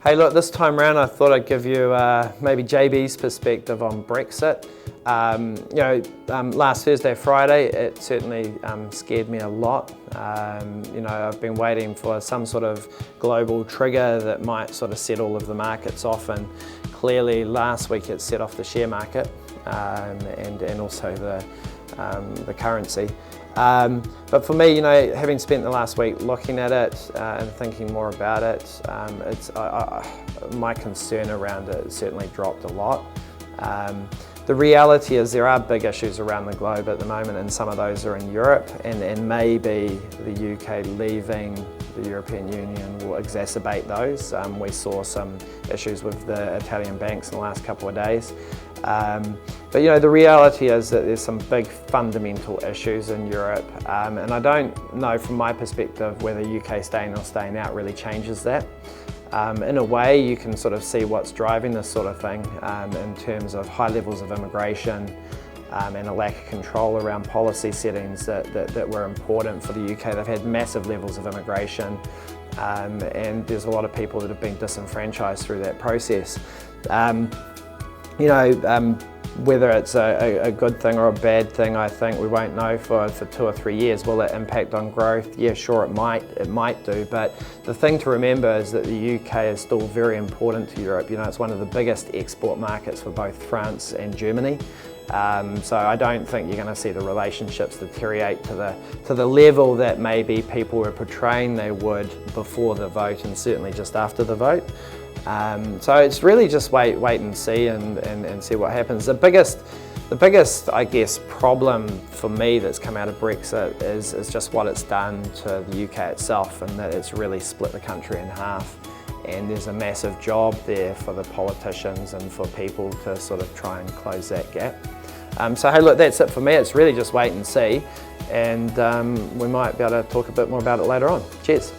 Hey, look, this time around I thought I'd give you maybe JB's perspective on Brexit. Last Thursday, Friday, it certainly scared me a lot. I've been waiting for some sort of global trigger that might sort of set all of the markets off, and clearly last week it set off the share market and also the currency. But for me, having spent the last week looking at it and thinking more about it, my concern around it certainly dropped a lot. The reality is there are big issues around the globe at the moment, and some of those are in Europe, and maybe the UK leaving the European Union will exacerbate those. We saw some issues with the Italian banks in the last couple of days. But the reality is that there's some big fundamental issues in Europe, and I don't know from my perspective whether UK staying or staying out really changes that. In a way, you can sort of see what's driving this sort of thing in terms of high levels of immigration and a lack of control around policy settings that were important for the UK. They've had massive levels of immigration, and there's a lot of people that have been disenfranchised through that process. Whether it's a good thing or a bad thing, I think we won't know for 2 or 3 years. Will it impact on growth? Yeah, sure, it might do, but the thing to remember is that the UK is still very important to Europe. It's one of the biggest export markets for both France and Germany. So I don't think you're going to see the relationships deteriorate to the level that maybe people were portraying they would before the vote, and certainly just after the vote. So it's really just wait and see and see what happens. The biggest, I guess, problem for me that's come out of Brexit is just what it's done to the UK itself, and that it's really split the country in half. And there's a massive job there for the politicians and for people to sort of try and close that gap. So hey, look, that's it for me. It's really just wait and see, and we might be able to talk a bit more about it later on. Cheers.